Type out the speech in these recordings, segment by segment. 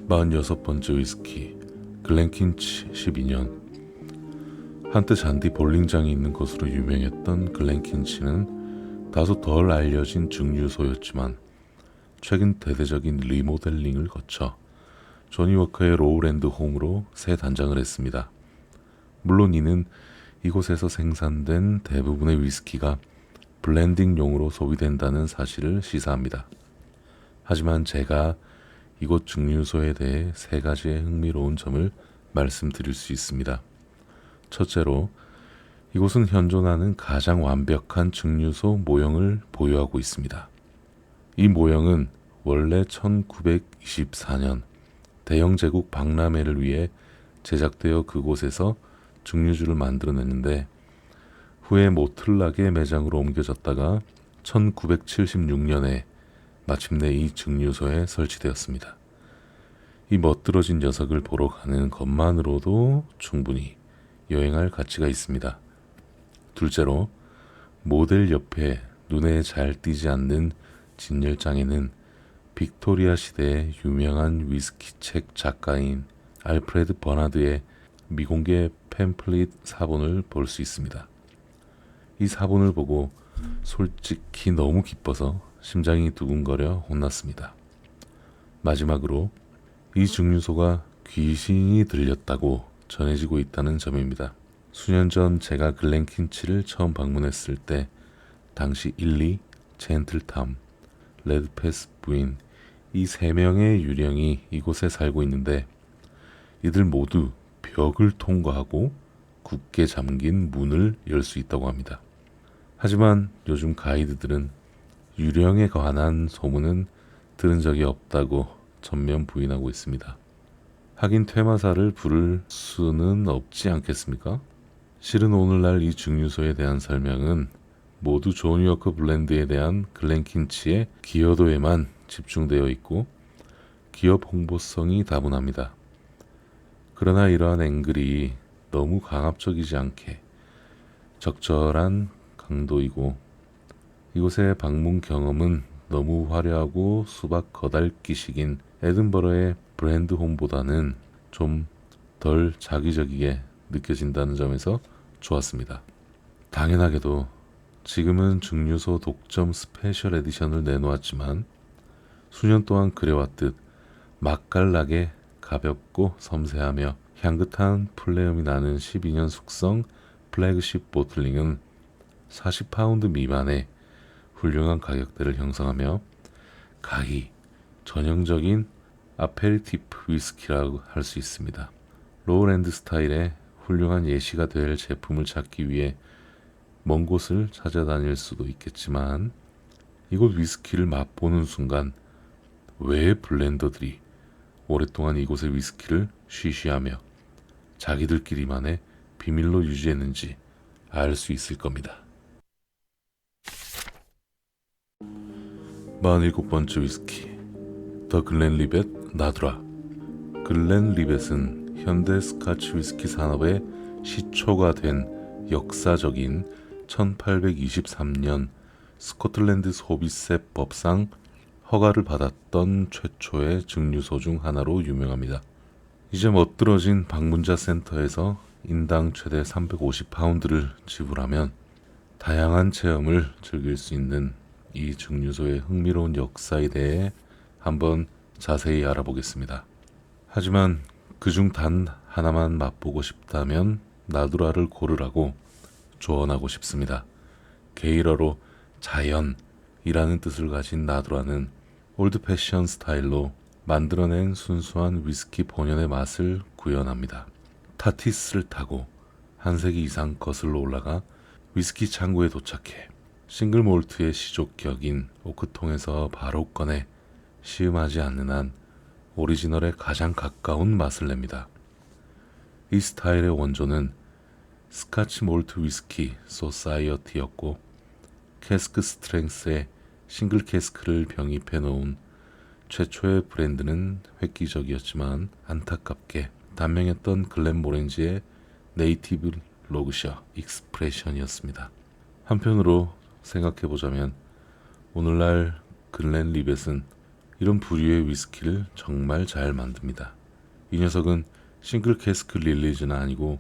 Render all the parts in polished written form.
46번째 위스키 글렌킨치 12년. 한때 잔디 볼링장이 있는 것으로 유명했던 글렌킨치는 다소 덜 알려진 증류소였지만 최근 대대적인 리모델링을 거쳐 조니 워커의 로우랜드 홈으로 새 단장을 했습니다. 물론 이는 이곳에서 생산된 대부분의 위스키가 블렌딩용으로 소비된다는 사실을 시사합니다. 하지만 제가 이곳 증류소에 대해 세 가지의 흥미로운 점을 말씀드릴 수 있습니다. 첫째로, 이곳은 현존하는 가장 완벽한 증류소 모형을 보유하고 있습니다. 이 모형은 원래 1924년 대영 제국 박람회를 위해 제작되어 그곳에서 증류주를 만들어냈는데 후에 모틀락의 매장으로 옮겨졌다가 1976년에 마침내 이 증류소에 설치되었습니다. 이 멋들어진 녀석을 보러 가는 것만으로도 충분히 여행할 가치가 있습니다. 둘째로, 모델 옆에 눈에 잘 띄지 않는 진열장에는 빅토리아 시대의 유명한 위스키 책 작가인 알프레드 버나드의 미공개 팸플릿 사본을 볼 수 있습니다. 이 사본을 보고 솔직히 너무 기뻐서 심장이 두근거려 혼났습니다. 마지막으로, 이 증류소가 귀신이 들렸다고 전해지고 있다는 점입니다. 수년 전 제가 글렌킨치를 처음 방문했을 때 당시 일리, 젠틀탐, 레드패스 부인 이 세 명의 유령이 이곳에 살고 있는데 이들 모두 벽을 통과하고 굳게 잠긴 문을 열 수 있다고 합니다. 하지만 요즘 가이드들은 유령에 관한 소문은 들은 적이 없다고 전면 부인하고 있습니다. 하긴 퇴마사를 부를 수는 없지 않겠습니까? 실은 오늘날 이 증류소에 대한 설명은 모두 조니 워커 블렌드에 대한 글렌킨치의 기여도에만 집중되어 있고 기업 홍보성이 다분합니다. 그러나 이러한 앵글이 너무 강압적이지 않게 적절한 강도이고 이곳의 방문 경험은 너무 화려하고 수박 거달기식인 에든버러의 브랜드 홈보다는 좀 덜 자기적이게 느껴진다는 점에서 좋았습니다. 당연하게도 지금은 증류소 독점 스페셜 에디션을 내놓았지만 수년 동안 그래왔듯 맛깔나게 가볍고 섬세하며 향긋한 플레음이 나는 12년 숙성 플래그십 보틀링은 40파운드 미만의 훌륭한 가격대를 형성하며 가히 전형적인 아페리티프 위스키라고 할 수 있습니다. 로우랜드 스타일의 훌륭한 예시가 될 제품을 찾기 위해 먼 곳을 찾아다닐 수도 있겠지만 이곳 위스키를 맛보는 순간 왜 블렌더들이 오랫동안 이곳의 위스키를 쉬쉬하며 자기들끼리만의 비밀로 유지했는지 알 수 있을 겁니다. 47번째 위스키 더 글렌리벳 나두라. 글렌리벳은 현대 스카치 위스키 산업의 시초가 된 역사적인 1823년 스코틀랜드 소비세 법상 허가를 받았던 최초의 증류소 중 하나로 유명합니다. 이제 멋들어진 방문자 센터에서 인당 최대 350파운드를 지불하면 다양한 체험을 즐길 수 있는 이 증류소의 흥미로운 역사에 대해 한번 자세히 알아보겠습니다. 하지만 그중 단 하나만 맛보고 싶다면 나두라를 고르라고 조언하고 싶습니다. 게일어로 자연이라는 뜻을 가진 나두라는 올드 패션 스타일로 만들어낸 순수한 위스키 본연의 맛을 구현합니다. 타티스를 타고 한 세기 이상 거슬러 올라가 위스키 창고에 도착해 싱글 몰트의 시족격인 오크통에서 바로 꺼내 시음하지 않는 한 오리지널에 가장 가까운 맛을 냅니다. 이 스타일의 원조는 스카치 몰트 위스키 소사이어티였고 캐스크 스트렝스의 싱글 캐스크를 병입해 놓은 최초의 브랜드는 획기적이었지만 안타깝게 단명했던 글렌모렌지의 네이티브 로그셔 익스프레션이었습니다. 한편으로 생각해보자면 오늘날 글렌리벳은 이런 부류의 위스키를 정말 잘 만듭니다. 이 녀석은 싱글 캐스크 릴리즈는 아니고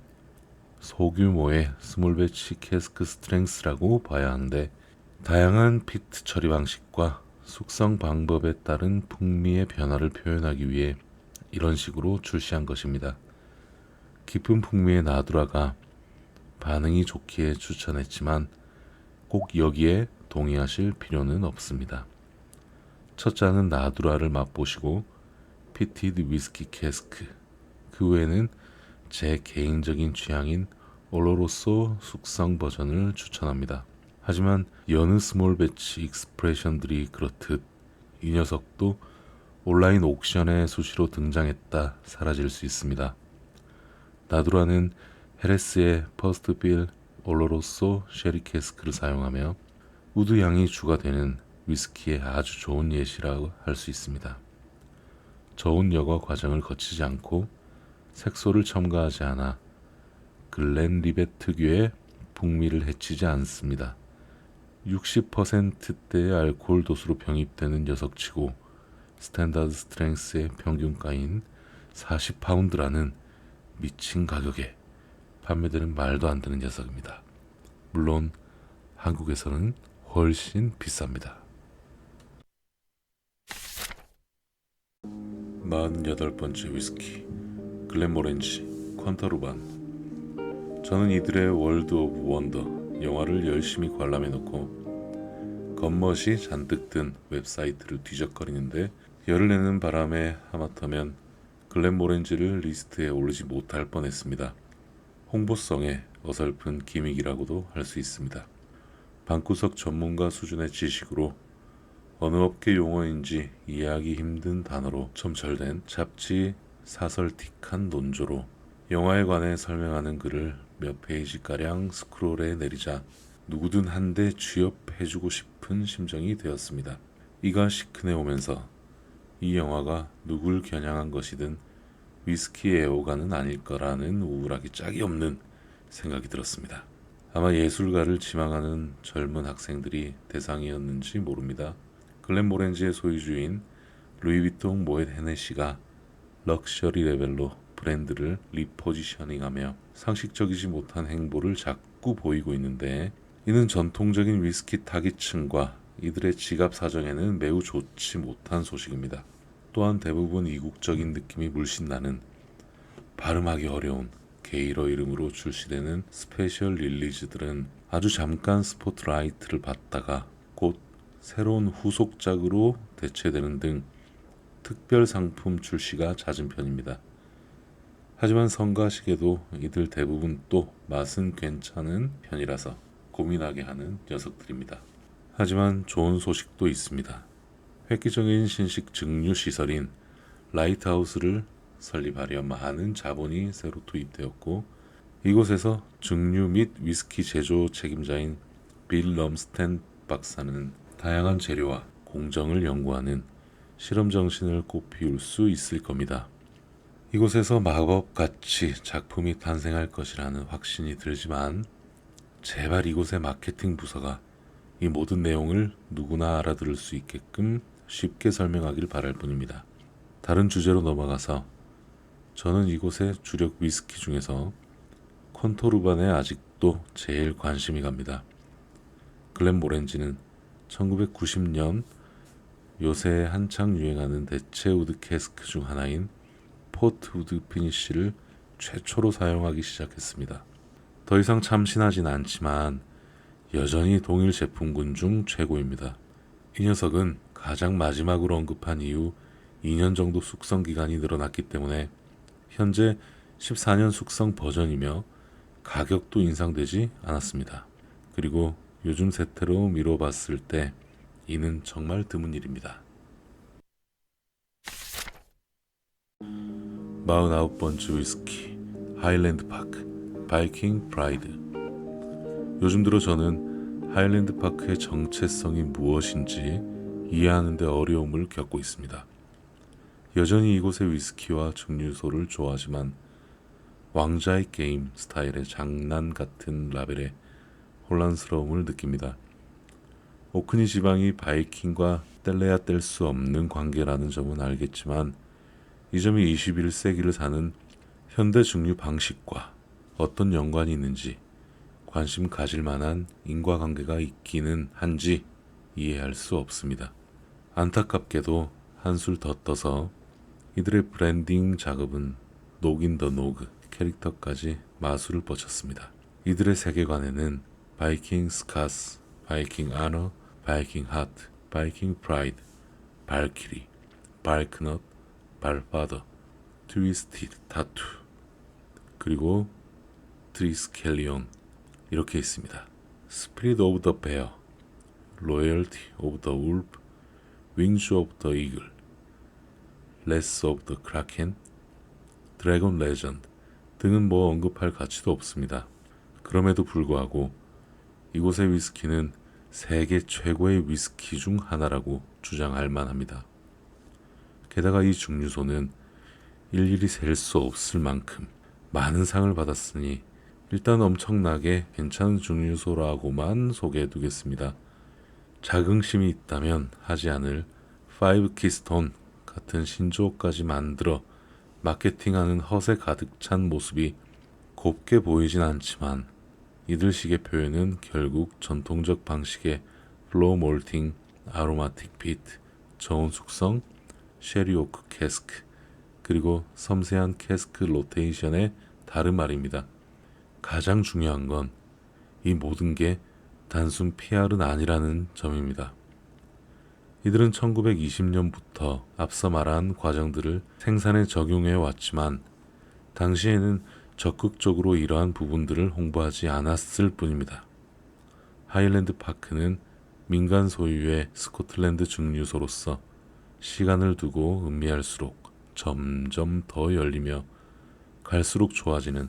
소규모의 스몰 배치 캐스크 스트렝스라고 봐야 하는데, 다양한 피트 처리 방식과 숙성 방법에 따른 풍미의 변화를 표현하기 위해 이런 식으로 출시한 것입니다. 깊은 풍미의 나두라가 반응이 좋기에 추천했지만 꼭 여기에 동의하실 필요는 없습니다. 첫 잔은 나두라를 맛보시고 피티드 위스키 캐스크, 그 외에는 제 개인적인 취향인 올로로소 숙성 버전을 추천합니다. 하지만 여느 스몰 배치 익스프레션들이 그렇듯 이 녀석도 온라인 옥션에 수시로 등장했다 사라질 수 있습니다. 나두라는 헤레스의 퍼스트 빌 올로로소 쉐리 캐스크를 사용하며 우드 향이 추가되는 위스키의 아주 좋은 예시라고 할 수 있습니다. 저온 여과 과정을 거치지 않고 색소를 첨가하지 않아 글렌리벳 특유의 풍미를 해치지 않습니다. 60%대의 알코올 도수로 병입되는 녀석치고 스탠다드 스트렝스의 평균가인 40파운드라는 미친 가격에 판매되는 말도 안 되는 녀석입니다. 물론 한국에서는 훨씬 비쌉니다. 48번째 위스키 글렌모렌지 퀀터루반. 저는 이들의 월드 오브 원더 영화를 열심히 관람해놓고 겉멋이 잔뜩 든 웹사이트를 뒤적거리는데, 열을 내는 바람에 하마터면 글렌모렌지를 리스트에 올리지 못할 뻔했습니다. 홍보성의 어설픈 기믹이라고도 할 수 있습니다. 방구석 전문가 수준의 지식으로 어느 업계 용어인지 이해하기 힘든 단어로 첨철된 잡지 사설틱한 논조로 영화에 관해 설명하는 글을 몇 페이지가량 스크롤해 내리자 누구든 한데 취업해주고 싶은 심정이 되었습니다. 이가 시큰해 오면서 이 영화가 누굴 겨냥한 것이든 위스키 애호가는 아닐 거라는 우울하기 짝이 없는 생각이 들었습니다. 아마 예술가를 지망하는 젊은 학생들이 대상이었는지 모릅니다. 글렌모렌지의 소유주인 루이비통 모ët 헤네시가 럭셔리 레벨로 브랜드를 리포지셔닝하며 상식적이지 못한 행보를 자꾸 보이고 있는데, 이는 전통적인 위스키 타깃층과 이들의 지갑 사정에는 매우 좋지 못한 소식입니다. 또한 대부분 이국적인 느낌이 물씬 나는 발음하기 어려운 게이러 이름으로 출시되는 스페셜 릴리즈들은 아주 잠깐 스포트라이트를 받다가 곧 새로운 후속작으로 대체되는 등 특별 상품 출시가 잦은 편입니다. 하지만 성가시게도 이들 대부분 또 맛은 괜찮은 편이라서 고민하게 하는 녀석들입니다. 하지만 좋은 소식도 있습니다. 획기적인 신식 증류 시설인 라이트하우스를 설립하려 많은 자본이 새로 투입되었고, 이곳에서 증류 및 위스키 제조 책임자인 빌 럼스텐 박사는 다양한 재료와 공정을 연구하는 실험 정신을 꽃피울 수 있을 겁니다. 이곳에서 마법같이 작품이 탄생할 것이라는 확신이 들지만, 제발 이곳의 마케팅 부서가 이 모든 내용을 누구나 알아들을 수 있게끔 쉽게 설명하길 바랄 뿐입니다. 다른 주제로 넘어가서 저는 이곳의 주력 위스키 중에서 콘토르반에 아직도 제일 관심이 갑니다. 글렌모렌지는 1990년 요새 한창 유행하는 대체 우드 캐스크 중 하나인 포트 우드 피니쉬를 최초로 사용하기 시작했습니다. 더 이상 참신하진 않지만 여전히 동일 제품군 중 최고입니다. 이 녀석은 가장 마지막으로 언급한 이후 2년 정도 숙성 기간이 늘어났기 때문에 현재 14년 숙성 버전이며 가격도 인상되지 않았습니다. 그리고 요즘 세태로 미뤄봤을 때 이는 정말 드문 일입니다. 49번째 위스키 하일랜드 파크 바이킹 프라이드. 요즘 들어 저는 하일랜드 파크의 정체성이 무엇인지 이해하는 데 어려움을 겪고 있습니다. 여전히 이곳의 위스키와 증류소를 좋아하지만 왕자의 게임 스타일의 장난 같은 라벨에 혼란스러움을 느낍니다. 오크니 지방이 바이킹과 뗄래야 뗄 수 없는 관계라는 점은 알겠지만 이 점이 21세기를 사는 현대 증류 방식과 어떤 연관이 있는지 관심 가질 만한 인과관계가 있기는 한지 이해할 수 없습니다. 안타깝게도 한술 더 떠서 이들의 브랜딩 작업은 녹인 더 노그 캐릭터까지 마술을 뻗쳤습니다. 이들의 세계관에는 바이킹 스카스, 바이킹 아너, 바이킹 하트, 바이킹 프라이드, 발키리, 발크넛, 발파더, 트위스티드 타투, 그리고 트리스켈리온 이렇게 있습니다. 스피릿 오브 더 베어, 로열티 오브 더 울프, 윙즈 오브 더 이글, 레스 오브 더 크라켄, 드래곤 레전드 등은 뭐 언급할 가치도 없습니다. 그럼에도 불구하고 이곳의 위스키는 세계 최고의 위스키 중 하나라고 주장할 만합니다. 게다가 이 증류소는 일일이 셀 수 없을 만큼 많은 상을 받았으니 일단 엄청나게 괜찮은 증류소라고만 소개해두겠습니다. 자긍심이 있다면 하지 않을 파이브 키스톤 같은 신조어까지 만들어 마케팅하는 허세 가득 찬 모습이 곱게 보이진 않지만 이들식의 표현은 결국 전통적 방식의 플로우 몰팅, 아로마틱 피트, 저온 숙성, 쉐리 오크 캐스크, 그리고 섬세한 캐스크 로테이션의 다른 말입니다. 가장 중요한 건 이 모든 게 단순 PR은 아니라는 점입니다. 이들은 1920년부터 앞서 말한 과정들을 생산에 적용해 왔지만 당시에는 적극적으로 이러한 부분들을 홍보하지 않았을 뿐입니다. 하일랜드 파크는 민간 소유의 스코틀랜드 증류소로서 시간을 두고 음미할수록 점점 더 열리며 갈수록 좋아지는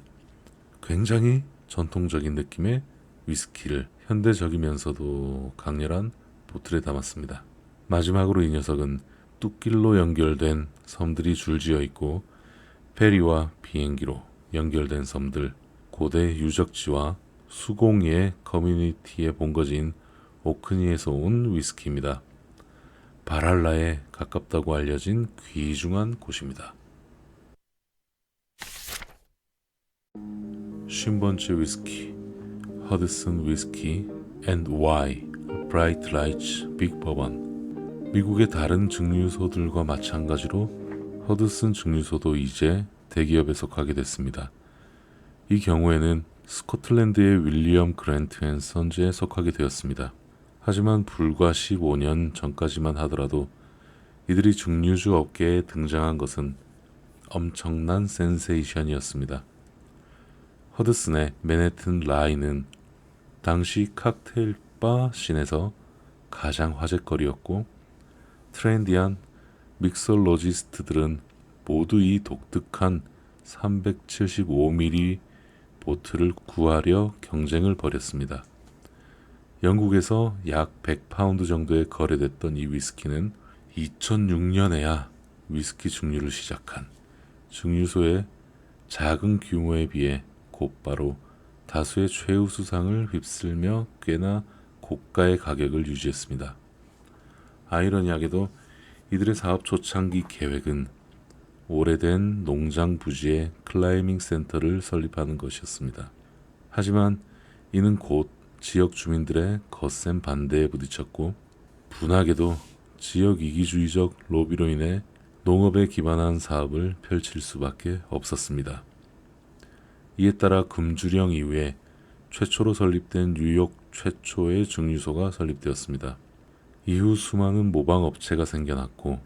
굉장히 전통적인 느낌의 위스키를 현대적이면서도 강렬한 보틀에 담았습니다. 마지막으로 이 녀석은 뚝길로 연결된 섬들이 줄지어 있고 페리와 비행기로 연결된 섬들, 고대 유적지와 수공예 커뮤니티의 본거지인 오크니에서 온 위스키입니다. 바랄라에 가깝다고 알려진 귀중한 곳입니다. 50번째 위스키 허드슨 위스키 and why Bright Lights Big Bourbon. 미국의 다른 증류소들과 마찬가지로 허드슨 증류소도 이제 대기업에 속하게 됐습니다. 이 경우에는 스코틀랜드의 윌리엄 그랜트 앤 선즈에 속하게 되었습니다. 하지만 불과 15년 전까지만 하더라도 이들이 증류주 업계에 등장한 것은 엄청난 센세이션이었습니다. 허드슨의 맨해튼 라이는 당시 칵테일 바 씬에서 가장 화제거리였고 트렌디한 믹솔로지스트들은 모두 이 독특한 375ml 보틀을 구하려 경쟁을 벌였습니다. 영국에서 약 100파운드 정도에 거래됐던 이 위스키는 2006년에야 위스키 증류를 시작한 증류소의 작은 규모에 비해 곧바로 다수의 최우수상을 휩쓸며 꽤나 고가의 가격을 유지했습니다. 아이러니하게도 이들의 사업 초창기 계획은 오래된 농장 부지에 클라이밍 센터를 설립하는 것이었습니다. 하지만 이는 곧 지역 주민들의 거센 반대에 부딪혔고 분하게도 지역 이기주의적 로비로 인해 농업에 기반한 사업을 펼칠 수밖에 없었습니다. 이에 따라 금주령 이후에 최초로 설립된 뉴욕 최초의 증류소가 설립되었습니다. 이후 수많은 모방 업체가 생겨났고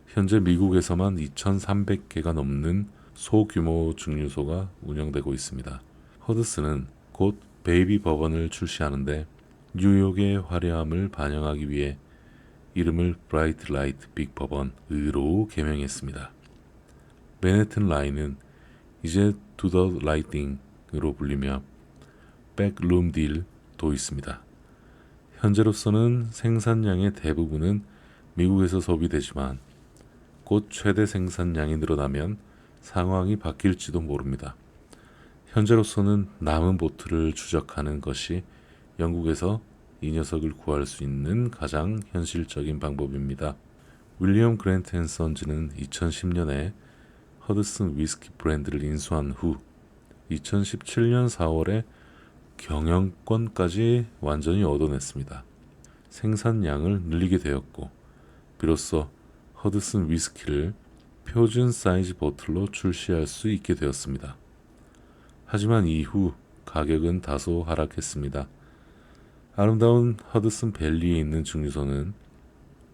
현재 미국에서만 2,300개가 넘는 소규모 증류소가 운영되고 있습니다. 허드슨은 곧 베이비 버번을 출시하는데 뉴욕의 화려함을 반영하기 위해 이름을 브라이트 라이트 빅 버번으로 개명했습니다. 맨해튼 라인은 이제 To the Lighting으로 불리며 백룸 딜도 있습니다. 현재로서는 생산량의 대부분은 미국에서 소비되지만 곧 최대 생산량이 늘어나면 상황이 바뀔지도 모릅니다. 현재로서는 남은 보트를 추적하는 것이 영국에서 이 녀석을 구할 수 있는 가장 현실적인 방법입니다. 윌리엄 그랜트 앤 선즈는 2010년에 허드슨 위스키 브랜드를 인수한 후 2017년 4월에 경영권까지 완전히 얻어냈습니다. 생산량을 늘리게 되었고 비로소 허드슨 위스키를 표준 사이즈 보틀로 출시할 수 있게 되었습니다. 하지만 이후 가격은 다소 하락했습니다. 아름다운 허드슨 밸리에 있는 증류소는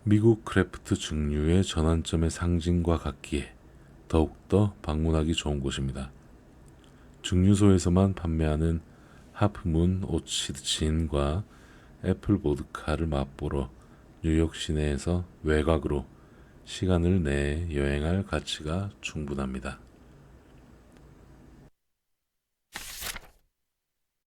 미국 크래프트 증류의 전환점의 상징과 같기에 더욱더 방문하기 좋은 곳입니다. 증류소에서만 판매하는 하프문 오치드 진과 애플 보드카를 맛보러 뉴욕 시내에서 외곽으로 시간을 내 여행할 가치가 충분합니다.